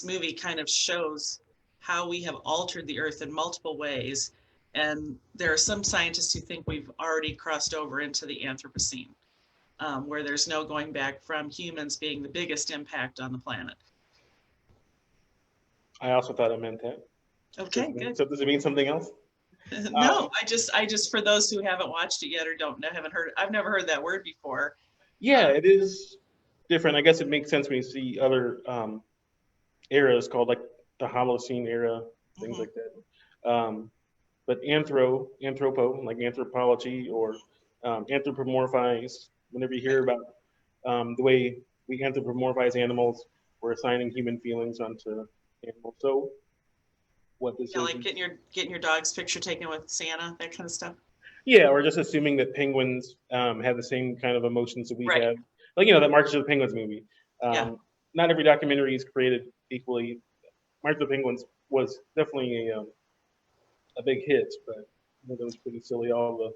movie kind of shows how we have altered the earth in multiple ways. And there are some scientists who think we've already crossed over into the Anthropocene, where there's no going back from humans being the biggest impact on the planet. I also thought it meant that. Okay, good. So does it mean something else? No, I just for those who haven't watched it yet or don't know, haven't heard, I've never heard that word before. Yeah, it is different. I guess it makes sense when you see other eras called like the Holocene era, things like that. But anthropo, like anthropology or anthropomorphize. Whenever you hear about the way we anthropomorphize animals, we're assigning human feelings onto animals. So what this Yeah, is? like getting your dog's picture taken with Santa, that kind of stuff. Yeah, we're just assuming that penguins have the same kind of emotions that we Right. have. Like, you know, that March of the Penguins movie. Yeah. Not every documentary is created equally. March of the Penguins was definitely a big hit, but it was pretty silly. All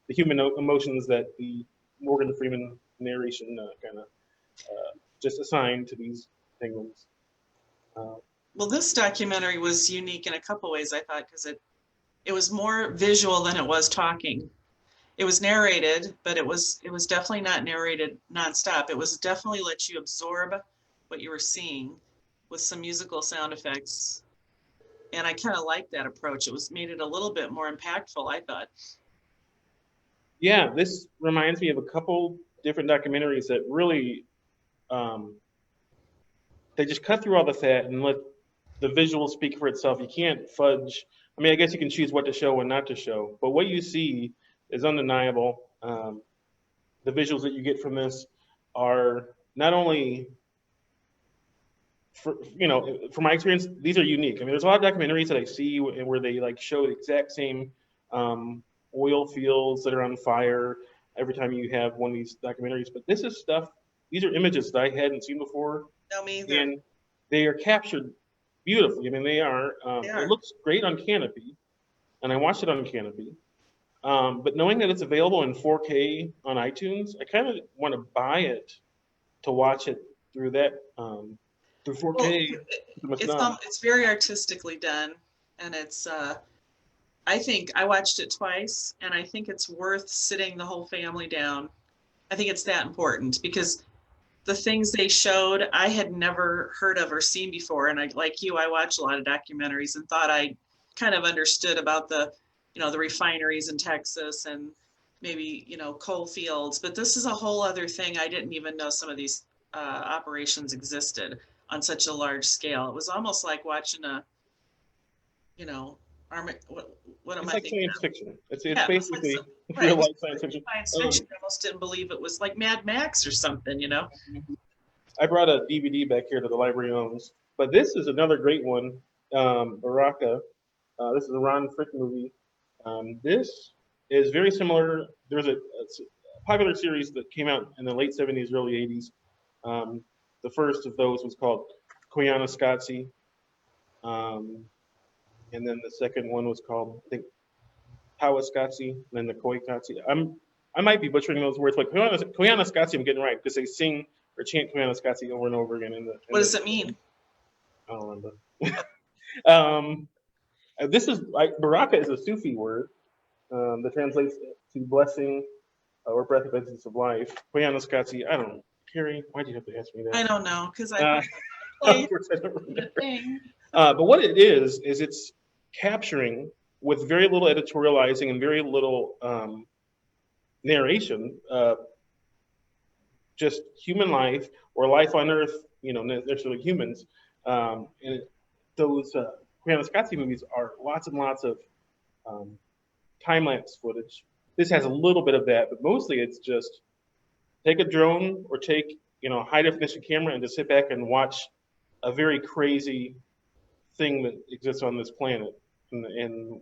the human emotions that the Morgan Freeman narration kind of just assigned to these penguins. Well, this documentary was unique in a couple ways, I thought, because it was more visual than it was talking. It was narrated, but it was definitely not narrated nonstop. It was definitely let you absorb what you were seeing with some musical sound effects. And I kind of liked that approach. It was made it a little bit more impactful, I thought. Yeah, this reminds me of a couple different documentaries that really they just cut through all the fat and let the visual speak for itself. You can't fudge. I mean, I guess you can choose what to show and not to show, but what you see is undeniable. The visuals that you get from this are not only, from my experience, these are unique. I mean, there's a lot of documentaries that I see where they like show the exact same oil fields that are on fire every time you have one of these documentaries. But this is stuff. These are images that I hadn't seen before. No, me either. And they are captured beautifully. I mean, they are. It looks great on Canopy, and I watched it on Canopy. But knowing that it's available in 4K on iTunes, I kind of want to buy it to watch it through that through 4K. Well, it's very artistically done, and it's. I think I watched it twice, and I think it's worth sitting the whole family down. I think it's that important because the things they showed I had never heard of or seen before, and like you, I watch a lot of documentaries and thought I kind of understood about the refineries in Texas and maybe coal fields, but this is a whole other thing. I didn't even know some of these operations existed on such a large scale. It was almost like watching a what am it's I like thinking science fiction. It's it's basically like real life science fiction. Science fiction. I almost didn't believe it was like Mad Max or something. I brought a DVD back here to the library owns, but this is another great one. Baraka. This is a Ron Frick movie. This is very similar. There's a popular series that came out in the late 70s, early 80s. The first of those was called Koyaanisqatsi. And then the second one was called, I think, Powasqatsi, and then the Koikatsi. I might be butchering those words, but Koyaanisqatsi I'm getting right because they sing or chant Koyaanisqatsi over and over again. What does it mean? I don't remember. This is Baraka is a Sufi word that translates to blessing or breath of essence of life. Koyaanisqatsi, I don't know. Cary, why do you have to ask me that? I don't know because of course I don't remember. But what it is it's capturing with very little editorializing and very little narration, just human life or life on Earth, necessarily humans. And those Koyaanisqatsi movies are lots and lots of time-lapse footage. This has a little bit of that, but mostly it's just take a drone or take a high-definition camera and just sit back and watch a very crazy thing that exists on this planet. And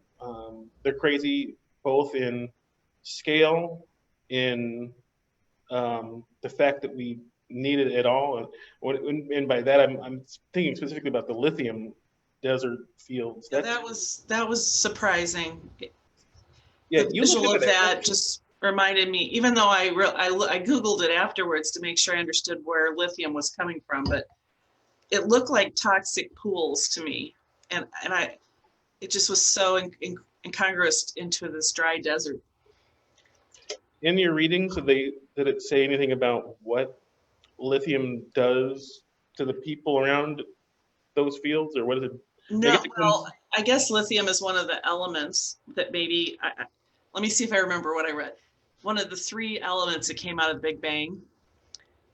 they're crazy both in scale, in the fact that we need it at all. And by that, I'm thinking specifically about the lithium desert fields. That was surprising. Yeah, the visual of that just reminded me, even though I Googled it afterwards to make sure I understood where lithium was coming from, but it looked like toxic pools to me. And it just was so incongruous into this dry desert. In your readings, did it say anything about what lithium does to the people around those fields, or what does it? I No, guess it well, comes. I guess lithium is one of the elements that maybe, let me see if I remember what I read. One of the three elements that came out of the Big Bang,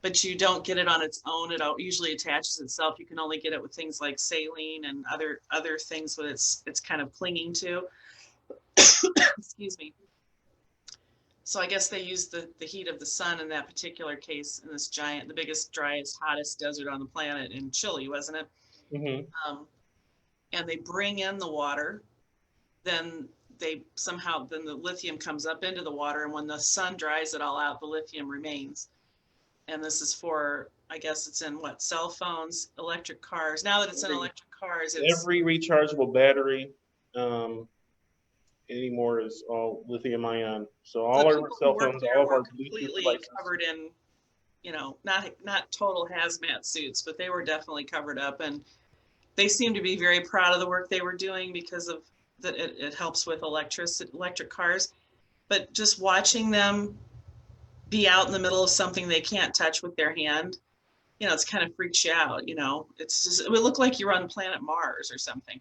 but you don't get it on its own. It usually attaches itself. You can only get it with things like saline and other things that it's kind of clinging to. Excuse me. So I guess they used the heat of the sun in that particular case in this giant, the biggest, driest, hottest desert on the planet in Chile, wasn't it? Mhm. Um, and they bring in the water, then then the lithium comes up into the water, and when the sun dries it all out, the lithium remains. And this is for, I guess it's in what, cell phones, electric cars. Now that it's in Every, electric cars, it's every rechargeable battery um, anymore is all lithium ion. So the all our people who cell work phones, all there of were our Bluetooth completely devices. covered in, not total hazmat suits, but they were definitely covered up, and they seemed to be very proud of the work they were doing because of that it helps with electric cars. But just watching them be out in the middle of something they can't touch with their hand, it's kind of freaks you out. It's just, it would look like you're on planet Mars or something.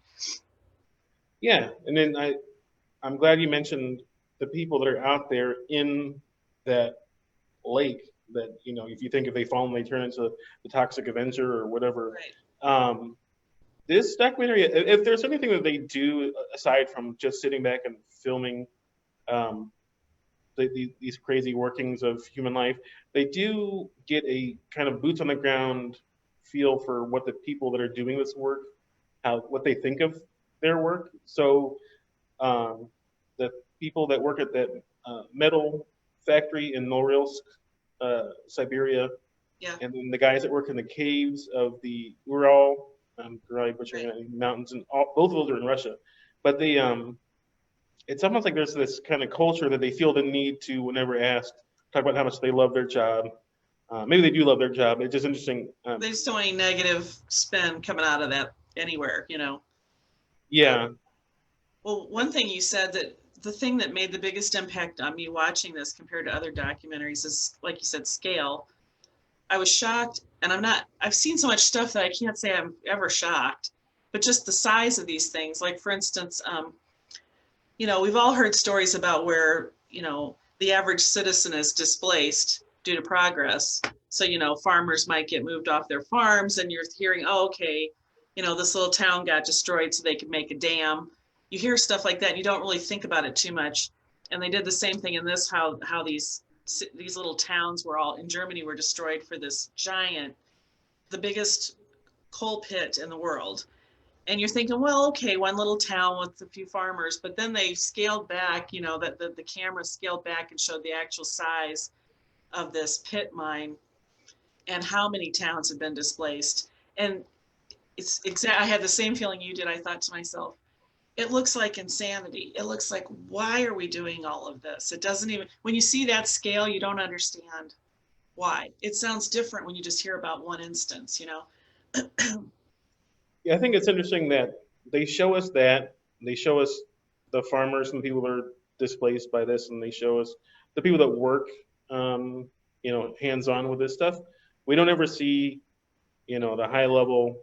Yeah, and then I'm glad you mentioned the people that are out there in that lake. That if you think if they fall and they turn into the Toxic Avenger or whatever. Right. Um, this documentary, if there's anything that they do aside from just sitting back and filming um, these crazy workings of human life, they do get a kind of boots on the ground feel for what the people that are doing this work, what they think of their work. So the people that work at that metal factory in Norilsk, Siberia, Yeah. and then the guys that work in the caves of the Ural, I'm probably butchering Right. it, mountains, and both of those are in Russia. But it's almost like there's this kind of culture that they feel the need to, whenever asked, talk about how much they love their job. Maybe they do love their job. It's just interesting. They just don't want any negative spin coming out of that anywhere. Yeah, Well, one thing you said, that the thing that made the biggest impact on me watching this compared to other documentaries is, like you said, scale. I was shocked, and I've seen so much stuff that I can't say I'm ever shocked, but just the size of these things. Like, for instance, we've all heard stories about where, the average citizen is displaced due to progress. So, farmers might get moved off their farms, and you're hearing, oh, okay, this little town got destroyed so they could make a dam. You hear stuff like that, and you don't really think about it too much. And they did the same thing in this, how these little towns were all in Germany were destroyed for this giant, the biggest coal pit in the world. And you're thinking, well, okay, one little town with a few farmers, but then they scaled back, that the camera scaled back and showed the actual size of this pit mine and how many towns have been displaced. And I had the same feeling you did. I thought to myself, it looks like insanity. It looks like, why are we doing all of this? It doesn't even, when you see that scale, you don't understand why. It sounds different when you just hear about one instance. yeah. I think it's interesting that they show us that they show us the farmers and the people that are displaced by this, and they show us the people that work, hands on with this stuff. We don't ever see, the high level,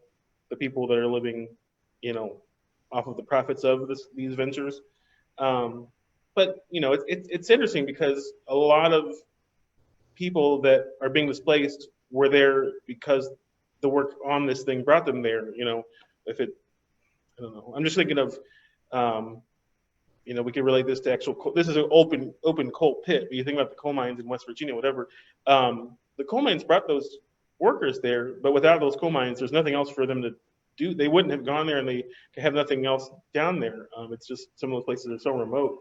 the people that are living, you know, off of the profits of these ventures. Um, but it's interesting because a lot of people that are being displaced were there because the work on this thing brought them there. If it, I don't know. I'm just thinking of, um, we could relate this to actual. This is an open coal pit. But you think about the coal mines in West Virginia, whatever. The coal mines brought those workers there, but without those coal mines, there's nothing else for them to do. They wouldn't have gone there, and they have nothing else down there. It's just some of those places are so remote.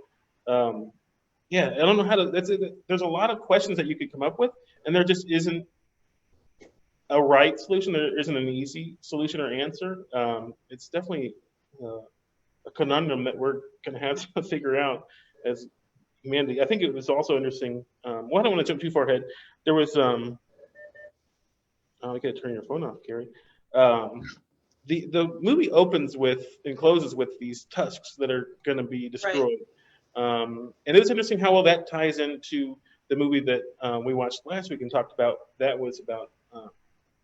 Um, yeah, I don't know how to. There's a lot of questions that you could come up with, and there just isn't a right solution. There isn't an easy solution or answer. It's definitely a conundrum that we're going to have to figure out as humanity. I think it was also interesting. Well, I don't want to jump too far ahead. There was, I got to turn your phone off, Cary. The movie opens with and closes with these tusks that are going to be Right. destroyed. And it's interesting how well that ties into the movie that we watched last week and talked about. That was about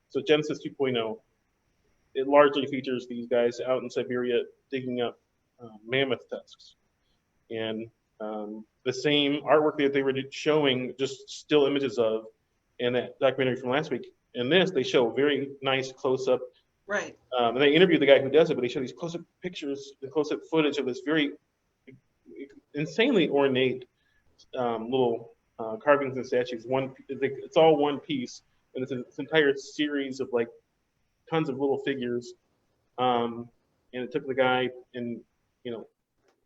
so Genesis 2.0. It largely features these guys out in Siberia digging up mammoth tusks, and the same artwork that they were showing, just still images of, in that documentary from last week. In this, they show very nice close-up. Right. And they interview the guy who does it, but they show these close-up pictures, the close-up footage of this very insanely ornate little carvings and statues. It's all one piece, and it's an entire series of like tons of little figures. And it took the guy and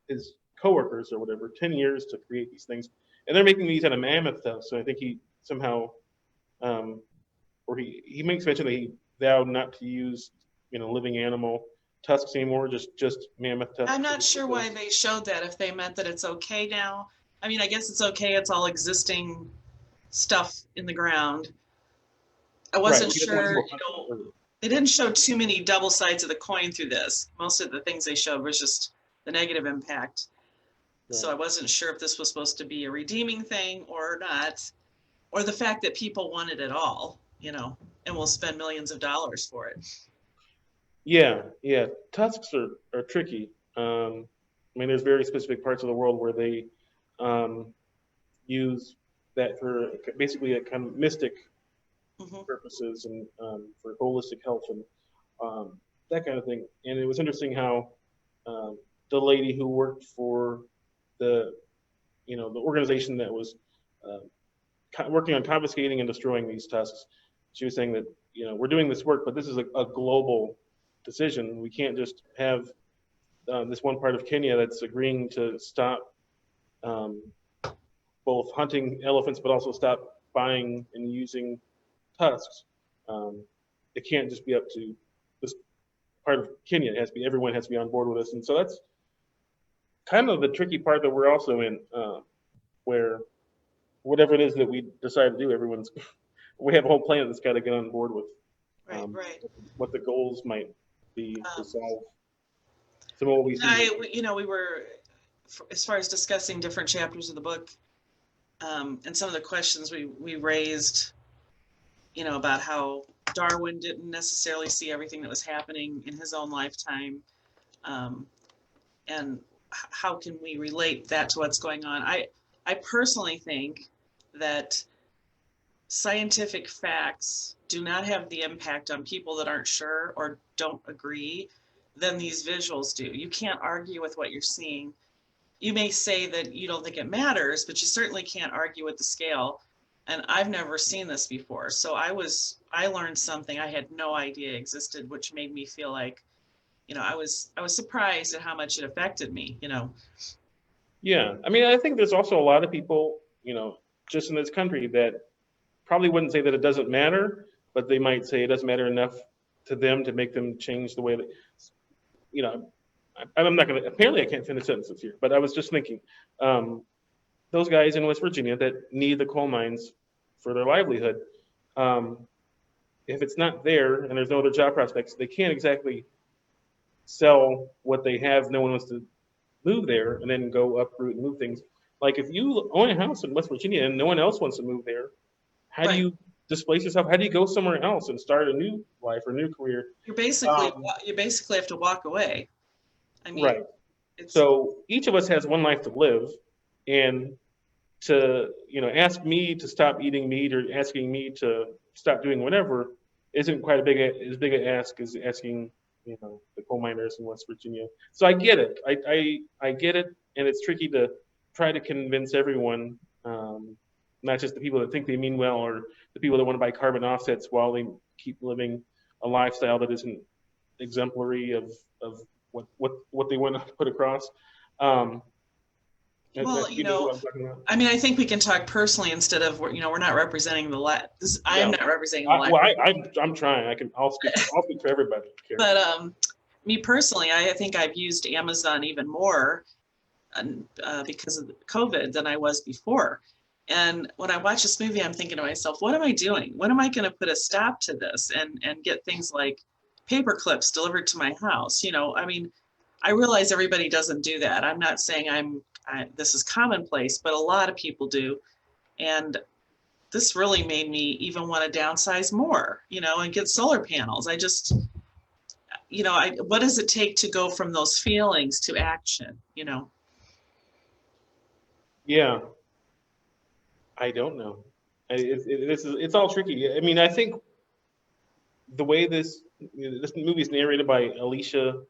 his coworkers or whatever 10 years to create these things, and they're making these out of mammoth stuff. So I think he somehow, or he makes mention that he vowed not to use living animal tusks anymore, just mammoth tusks. I'm not sure why they showed that, if they meant that it's okay now. I mean, I guess it's okay. It's all existing stuff in the ground. I wasn't sure, they didn't show too many double sides of the coin through this. Most of the things they showed was just the negative impact. Right. So I wasn't sure if this was supposed to be a redeeming thing or not, or the fact that people want it at all, and will spend millions of dollars for it. Yeah. Tusks are tricky. I mean, there's very specific parts of the world where they use that for basically a kind of mystic purposes and for holistic health and that kind of thing. And it was interesting how the lady who worked for the organization that was working on confiscating and destroying these tusks, she was saying that we're doing this work, but this is a global decision. We can't just have this one part of Kenya that's agreeing to stop both hunting elephants, but also stop buying and using tusks. It can't just be up to this part of Kenya. It has to be, everyone has to be on board with us. And so that's kind of the tricky part that we're also in, where whatever it is that we decide to do, we have a whole planet that's got to get on board with right. what the goals might be to solve some of what we see. We were, as far as discussing different chapters of the book, and some of the questions we raised, about how Darwin didn't necessarily see everything that was happening in his own lifetime, and how can we relate that to what's going on. I personally think that scientific facts do not have the impact on people that aren't sure or don't agree than these visuals do. You can't argue with what you're seeing. You may say that you don't think it matters, but you certainly can't argue with the scale. And I've never seen this before. So I learned something I had no idea existed, which made me feel like, I was surprised at how much it affected me, Yeah. I mean, I think there's also a lot of people, just in this country that probably wouldn't say that it doesn't matter, but they might say it doesn't matter enough to them to make them change the way that, I'm not going to, apparently I can't finish sentences here, but I was just thinking, those guys in West Virginia that need the coal mines for their livelihood, if it's not there and there's no other job prospects, they can't exactly sell what they have. No one wants to move there and then go uproot and move things. Like if you own a house in West Virginia and no one else wants to move there, how do you displace yourself? How do you go somewhere else and start a new life or new career? You basically have to walk away. I mean, right. So each of us has one life to live, and to ask me to stop eating meat or asking me to stop doing whatever isn't quite as big an ask as asking the coal miners in West Virginia. So I get it. I get it, and it's tricky to try to convince everyone, not just the people that think they mean well or the people that want to buy carbon offsets while they keep living a lifestyle that isn't exemplary of what they want to put across. Well, I mean, I think we can talk personally instead of, we're not representing the left. I am not representing the left. Well, I'm trying. I'll speak for everybody. But me personally, I think I've used Amazon even more because of COVID than I was before. And when I watch this movie, I'm thinking to myself, what am I doing? When am I going to put a stop to this and get things like paper clips delivered to my house. I mean, I realize everybody doesn't do that. I'm not saying this is commonplace, but a lot of people do. And this really made me even want to downsize more, and get solar panels. I just, what does it take to go from those feelings to action? Yeah, I don't know. It's all tricky. I mean, I think the way this movie is narrated by Alicia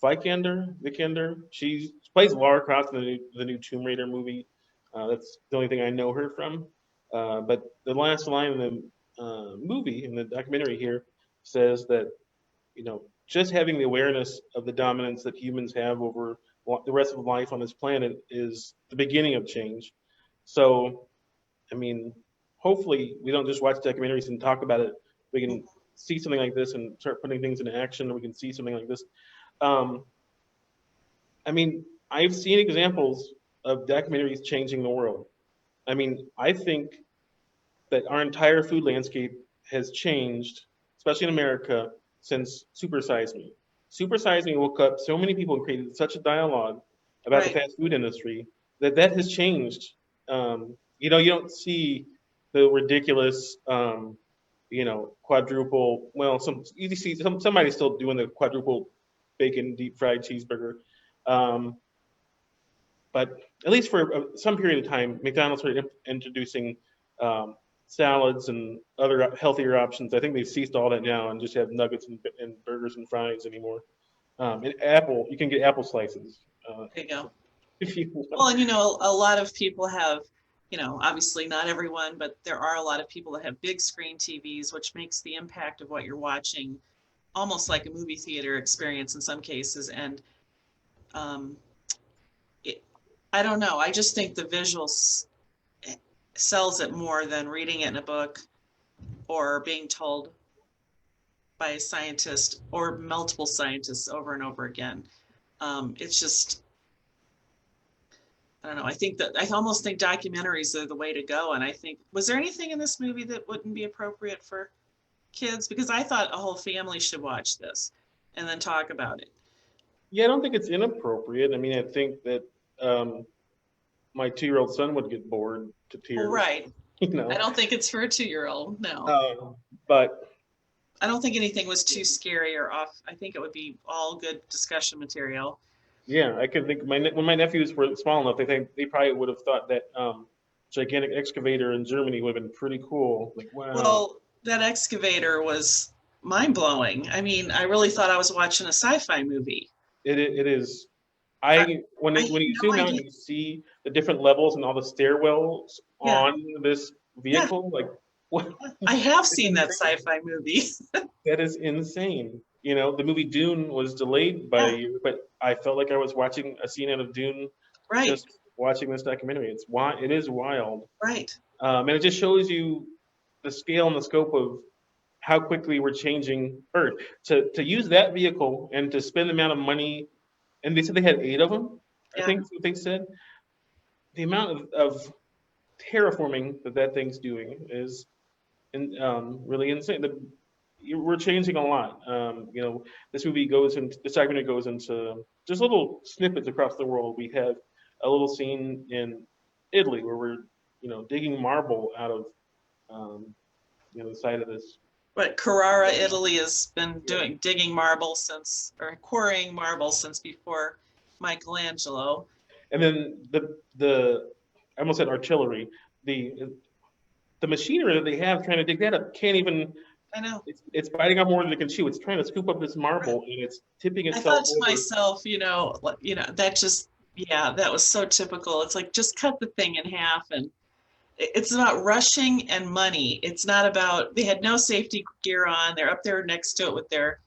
Vikander, she plays Lara Croft in the new Tomb Raider movie. That's the only thing I know her from. But the last line in the movie, in the documentary here, says that, just having the awareness of the dominance that humans have over the rest of life on this planet is the beginning of change. So, I mean, hopefully we don't just watch documentaries and talk about it. We can see something like this and start putting things into action. We can see something like this. Um, I mean, I've seen examples of documentaries changing the world. I mean, I think that our entire food landscape has changed, especially in America, since Super Size Me. Super Size Me woke up so many people and created such a dialogue about the Right. fast food industry that has changed. You don't see the ridiculous, quadruple. Well, you see somebody still doing the quadruple bacon deep fried cheeseburger. Um, but at least for some period of time, McDonald's started introducing um, salads and other healthier options. I think they've ceased all that now and just have nuggets and burgers and fries anymore. And Apple, you can get apple slices There you go. if you Well, want. and a lot of people have, obviously not everyone, but there are a lot of people that have big screen TVs, which makes the impact of what you're watching almost like a movie theater experience in some cases. And um, I don't know. I just think the visuals sells it more than reading it in a book or being told by a scientist or multiple scientists over and over again. It's just, I don't know. I almost think documentaries are the way to go. And I think, was there anything in this movie that wouldn't be appropriate for kids? Because I thought a whole family should watch this and then talk about it. Yeah, I don't think it's inappropriate. I mean, I think that um, my 2-year-old son would get bored to Well, tears, right. you I know. don't think it's for a 2-year-old. No. But I don't think anything was too scary or off. I think it would be all good discussion material. yeah, I could think when my nephews were small enough, they probably would have thought that gigantic excavator in Germany would have been pretty cool. Like, wow, Well, that excavator was mind blowing. I mean, I really thought I was watching a sci-fi movie. it is. I, I When had you no zoom out and idea. you see the different levels and all the stairwells Yeah, on this yeah. vehicle, like what? I have It's seen that insane. sci-fi movie. That is insane. The movie Dune was delayed by a Yeah, year, but I felt like I was watching a scene out of Dune right, just watching this documentary. It is wild, right. and it just shows you the scale and the scope of how quickly we're changing Earth. To use that vehicle and to spend the amount of money, and they said they had 8 of them. I Yeah. think that's what they said. The amount of terraforming that thing's doing is really insane. We're changing a lot. This documentary goes into just little snippets across the world. We have a little scene in Italy where we're, digging marble out of, the side of this. But Carrara, Italy has been Yeah. digging marble since, or quarrying marble since before Michelangelo. And then I almost said artillery. The the machinery that they have trying to dig that up can't even. I know. It's biting off more than it can chew. It's trying to scoop up this marble and it's tipping I itself thought to over. myself, that just, yeah, that was so typical. It's like, just cut the thing in half. And it's about rushing and money. It's not about, they had no safety gear on. They're up there next to it with their,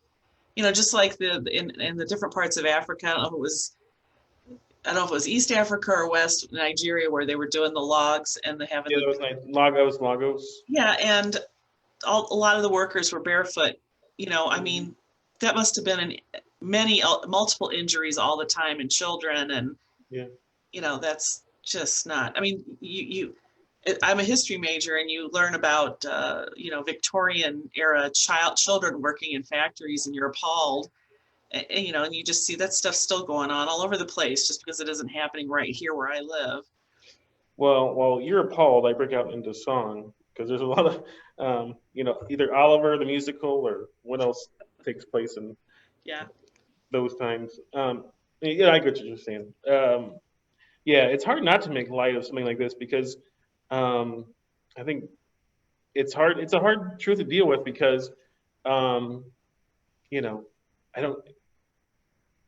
just like in the different parts of Africa. I don't know if it was East Africa or West Nigeria where they were doing the logs and the having Yeah, the, that was nice. Lagos. yeah. And a lot of the workers were barefoot. I mean, that must have been multiple injuries all the time in children. And, Yeah. that's just not, I mean, I'm a history major, and you learn about Victorian era children working in factories, and you're appalled. And you just see that stuff still going on all over the place just because it isn't happening right here where I live. Well, while you're appalled, I break out into song because there's a lot of, either Oliver the musical or what else takes place in Yeah. those times. Yeah, I get what you're saying. Yeah, it's hard not to make light of something like this because um, I think it's hard. It's a hard truth to deal with because, um, you know, I don't.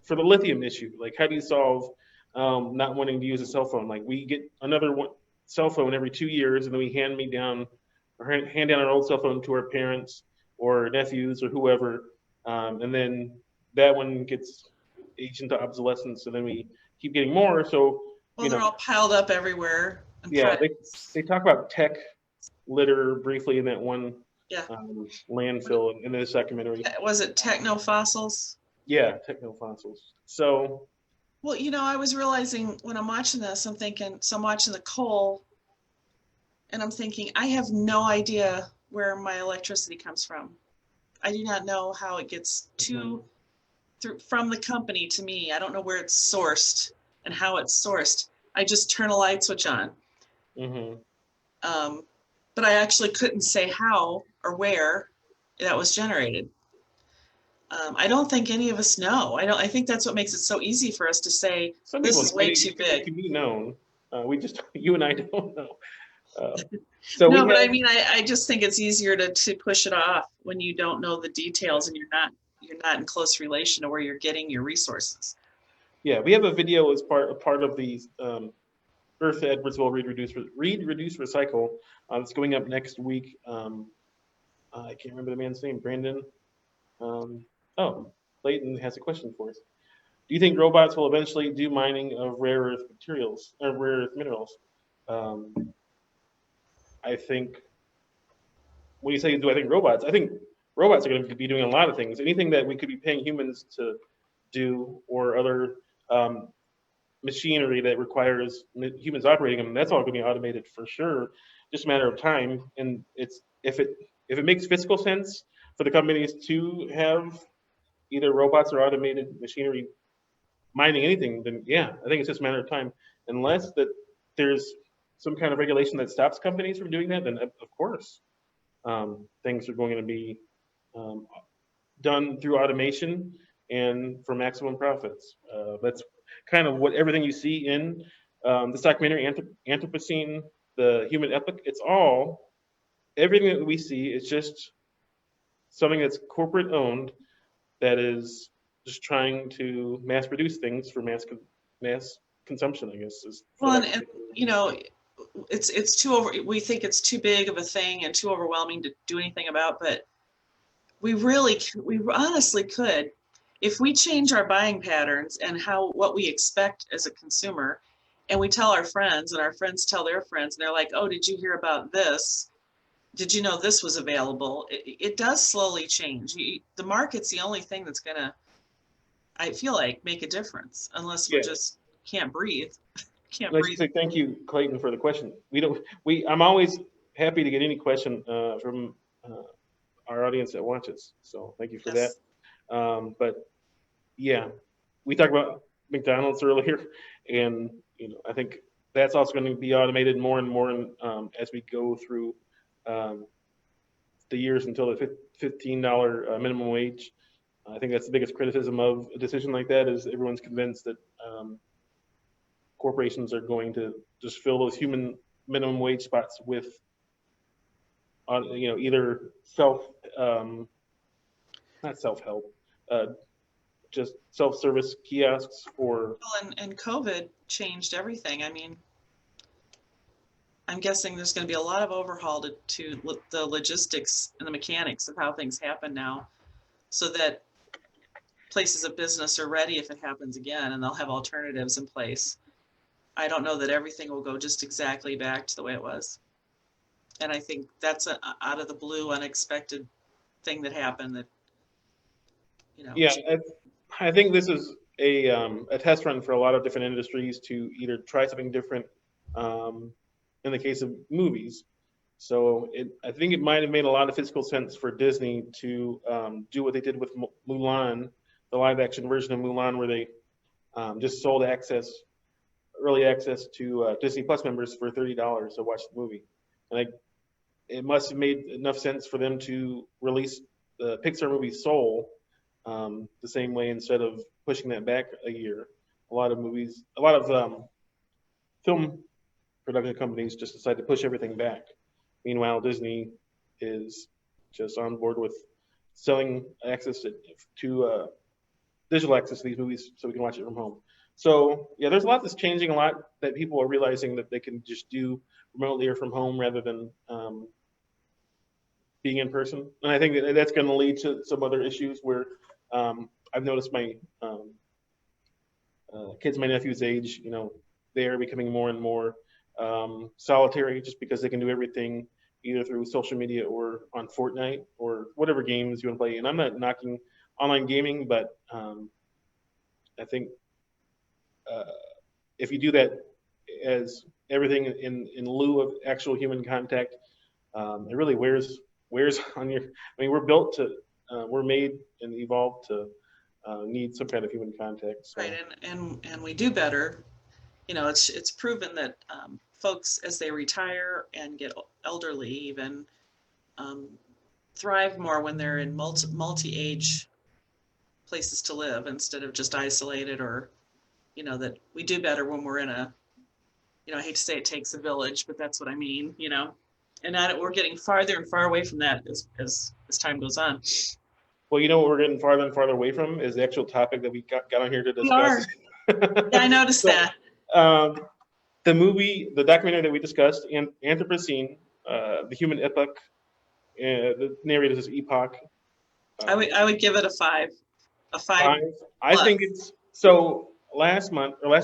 For the lithium issue, like how do you solve not wanting to use a cell phone? Like we get another cell phone every 2 years, and then we hand down our old cell phone to our parents or nephews or whoever, and then that one gets aged into obsolescence, and then we keep getting more. So Well, they're all piled up everywhere and yeah, products. they talk about tech litter briefly in that one Yeah. landfill in this documentary. Was it technofossils? Yeah, technofossils. So Well, I was realizing when I'm watching this, I'm watching the coal, and I'm thinking, I have no idea where my electricity comes from. I do not know how it gets from the company to me. I don't know where it's sourced and how it's sourced. I just turn a light switch on. mm-hmm. But I actually couldn't say how or where that was generated. I don't think any of us know. I think that's what makes it so easy for us to say, Some this people is way too it big. can be known. We just you and I don't know. So No, we but have I mean, I just think it's easier to push it off when you don't know the details and you're not in close relation to where you're getting your resources. we have a video as part of the Earth to Edwardsville read reduce recycle. It's going up next week. I can't remember the man's name. Brandon. Oh, Clayton has a question for us. Do you think robots will eventually do mining of rare earth materials or rare earth minerals? Um, I think when you say do I think robots, I think robots are going to be doing a lot of things. Anything that we could be paying humans to do or other machinery that requires humans operating them, that's all going to be automated for sure. Just a matter of time. And it's if it makes fiscal sense for the companies to have either robots or automated machinery mining anything, then yeah, I think it's just a matter of time. Unless that there's some kind of regulation that stops companies from doing that, then of course things are going to be um, done through automation and for maximum profits. That's kind of what everything you see in this documentary, Anthropocene, the Human Epoch. It's all everything that we see is just something that's corporate owned that is just trying to mass produce things for mass consumption. I guess is for Well, lack and of. it's too over. We think it's too big of a thing and too overwhelming to do anything about. But we honestly could, if we change our buying patterns and what we expect as a consumer, and we tell our friends, and our friends tell their friends, and they're like, "Oh, did you hear about this? Did you know this was available?" It does slowly change. The market's the only thing that's gonna, I feel like, make a difference, unless we Yeah, just can't breathe. Can't let's breathe. just say thank you, Clayton, for the question. We don't. I'm always happy to get any question from our audience that watches. So thank you for that. Yes. But yeah, we talked about McDonald's earlier, and I think that's also going to be automated more and more as we go through um, the years until the $15 minimum wage. I think that's the biggest criticism of a decision like that is everyone's convinced that corporations are going to just fill those human minimum wage spots with, either not self-help, uh, just self-service kiosks or Well, and COVID changed everything. I mean, I'm guessing there's going to be a lot of overhaul to the logistics and the mechanics of how things happen now, so that places of business are ready if it happens again, and they'll have alternatives in place. I don't know that everything will go just exactly back to the way it was. And I think that's a out of the blue, unexpected thing that happened that, yeah. I think this is a test run for a lot of different industries to either try something different, um, in the case of movies. So I think it might have made a lot of physical sense for Disney to do what they did with Mulan, the live action version of Mulan, where they just sold early access to Disney Plus members for $30 to watch the movie. And it must have made enough sense for them to release the Pixar movie Soul the same way instead of pushing that back a year. A lot of film production companies just decide to push everything back. Meanwhile, Disney is just on board with selling access to digital access to these movies so we can watch it from home. So yeah, there's a lot that's changing, a lot that people are realizing that they can just do remotely or from home rather than being in person. And I think that's going to lead to some other issues where I've noticed my kids, my nephew's age, they're becoming more and more solitary just because they can do everything either through social media or on Fortnite or whatever games you want to play. And I'm not knocking online gaming, but I think if you do that as everything in lieu of actual human contact, it really wears on your. I mean, we're made and evolved to need some kind of human contact. So. Right, and we do better. It's proven that folks, as they retire and get elderly, even thrive more when they're in multi-age places to live instead of just isolated, or that we do better when we're in a, I hate to say it takes a village, but that's what I mean, and that we're getting farther and far away from that as time goes on. Well, what we're getting farther and farther away from is the actual topic that we got on here to discuss. We are. Yeah, I noticed that. The documentary that we discussed, Anthropocene, the human epoch, the narrator is Epoch. I would give it a 5. A 5. I think it's so. Last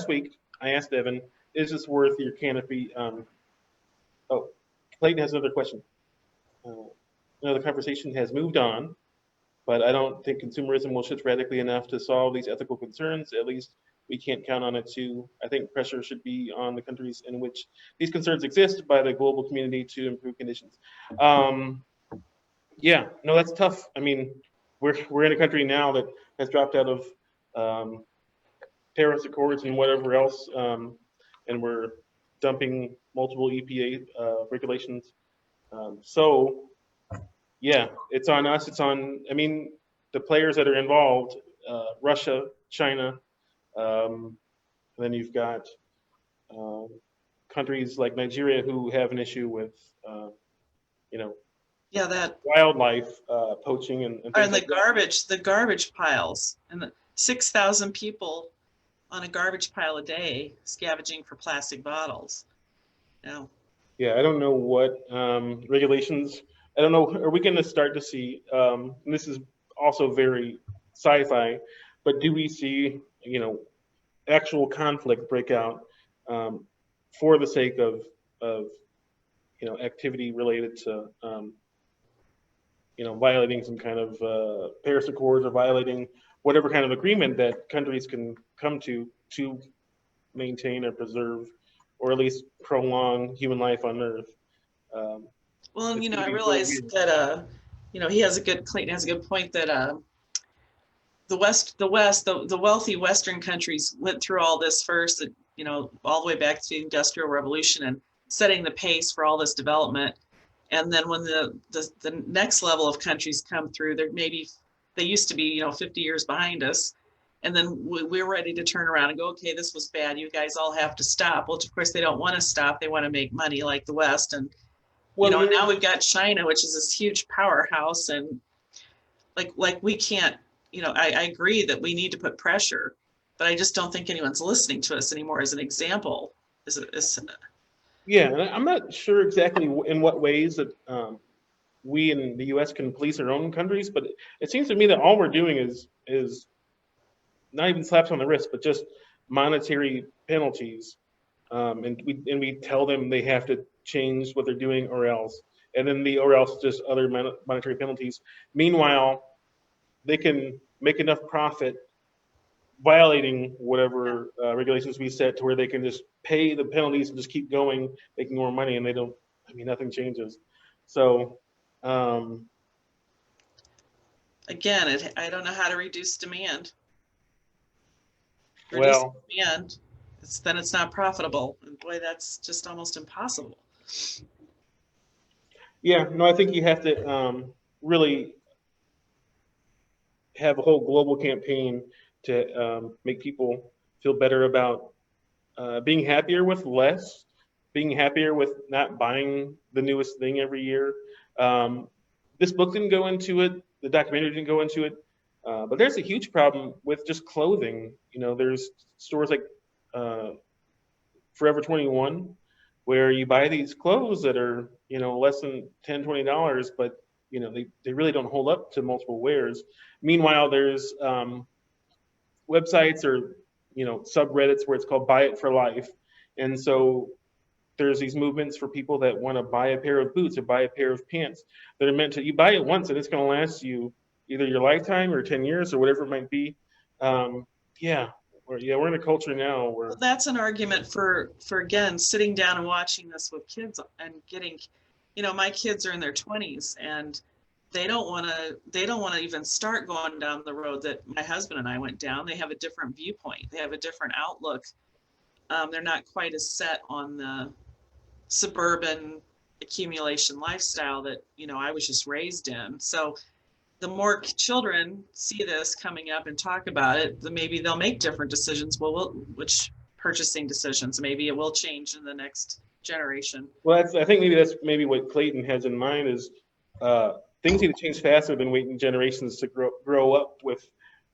week, I asked Evan, "Is this worth your canopy?" Clayton has another question. The conversation has moved on, but I don't think consumerism will shift radically enough to solve these ethical concerns. At least we can't count on it to. I think pressure should be on the countries in which these concerns exist by the global community to improve conditions. Yeah, no, that's tough. I mean, we're in a country now that has dropped out of Paris Accords and whatever else, and we're dumping multiple EPA regulations. So, yeah, it's on us. The players that are involved, Russia, China, then you've got countries like Nigeria who have an issue with, that wildlife poaching and the garbage piles, and the 6,000 people on a garbage pile a day scavenging for plastic bottles. Yeah, I don't know what regulations. I don't know. Are we going to start to see? And this is also very sci-fi, but do we see actual conflict break out for the sake of activity related to violating some kind of Paris Accords or violating whatever kind of agreement that countries can come to maintain or preserve or at least prolong human life on Earth. Well, I realized that Clayton has a good point that the wealthy Western countries went through all this first, all the way back to the Industrial Revolution and setting the pace for all this development. And then when the next level of countries come through, they used to be 50 years behind us, and then we're ready to turn around and go, okay, this was bad, you guys all have to stop. Well, of course they don't want to stop, they want to make money like the West. And now we've got China, which is this huge powerhouse, and like we can't, I agree that we need to put pressure, but I just don't think anyone's listening to us anymore as an example. Yeah, and I'm not sure exactly in what ways that we in the U.S. can police our own countries, but it seems to me that all we're doing is not even slaps on the wrist, but just monetary penalties, and we tell them they have to change what they're doing or else, and then or else just other monetary penalties. Meanwhile, they can make enough profit violating whatever regulations we set to where they can just pay the penalties and just keep going, making more money, and they don't. I mean, nothing changes. So, again, I don't know how to reduce demand. Reduce well, demand, then it's not profitable. And boy, that's just almost impossible. yeah, no, I think you have to really have a whole global campaign to make people feel better about being happier with less, being happier with not buying the newest thing every year. Um, this book didn't go into it. The documentary didn't go into it. But there's a huge problem with just clothing. There's stores like Forever 21 where you buy these clothes that are, less than $10, $20, but they really don't hold up to multiple wears. Meanwhile, there's websites or subreddits where it's called Buy It for Life, and so there's these movements for people that want to buy a pair of boots or buy a pair of pants that are meant to, you buy it once and it's going to last you either your lifetime or 10 years or whatever it might be. Yeah, we're in a culture now where Well, that's an argument for again sitting down and watching this with kids and getting, my kids are in their 20s and they don't want to even start going down the road that my husband and I went down. They have a different viewpoint. They have a different outlook. They're not quite as set on the suburban accumulation lifestyle that I was just raised in. So the more children see this coming up and talk about it, maybe they'll make different decisions. Which purchasing decisions? Maybe it will change in the next generation. Well, I think that's maybe what Clayton has in mind is things need to change faster than waiting generations to grow up with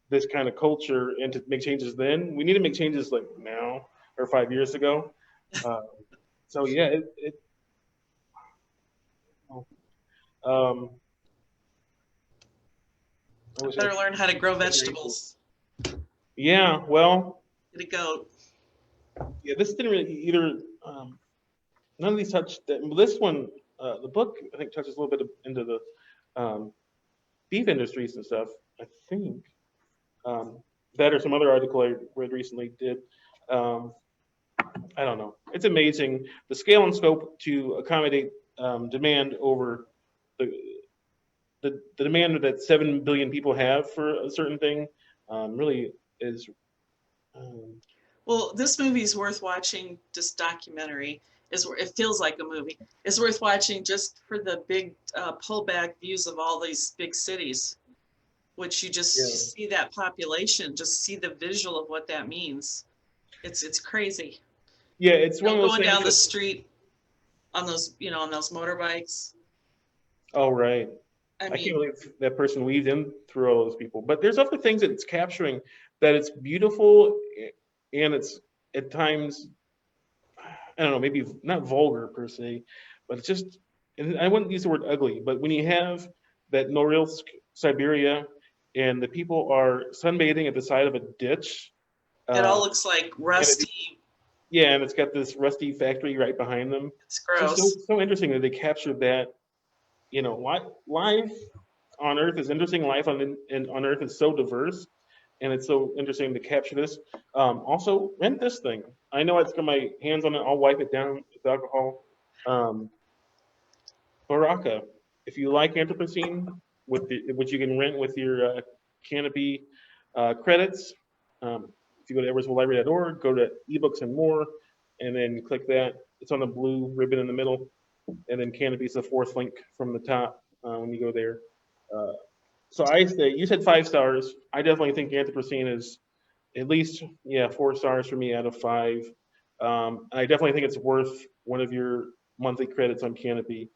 this kind of culture and to make changes then. We need to make changes like now or 5 years ago. So yeah, I better learn how to grow vegetables. Yeah, well, Get a goat. Yeah, this didn't really either. None of these touched. This one, the book, I think, touches a little bit into the beef industries and stuff. I think that or some other article I read recently did. I don't know. It's amazing the scale and scope to accommodate demand over the demand that 7 billion people have for a certain thing really is. Well, this movie is worth watching. This documentary it feels like a movie. It's worth watching just for the big pullback views of all these big cities, which you just see that population, just see the visual of what that means. It's crazy. Yeah, it's one of those going things down the street on those motorbikes. Oh, right. I can't believe that person weaved in through all those people. But there's other things that it's capturing that it's beautiful and it's at times, I don't know, maybe not vulgar per se, but it's just, and I wouldn't use the word ugly, but when you have that Norilsk, Siberia, and the people are sunbathing at the side of a ditch. It all looks like rusty. And it's got this rusty factory right behind them. It's gross. It's so interesting that they captured that. Life on Earth is interesting. Life on Earth is so diverse, and it's so interesting to capture this. Also, rent this thing. I know it's got my hands on it. I'll wipe it down with alcohol. Baraka. If you like Anthropocene, which you can rent with your Canopy credits, if you go to edwardsvillelibrary.org, go to ebooks and more, and then click that. It's on the blue ribbon in the middle. And then Canopy is the fourth link from the top when you go there. So I say, you said 5 stars. I definitely think Anthropocene is at least 4 stars for me out of 5. I definitely think it's worth one of your monthly credits on Canopy.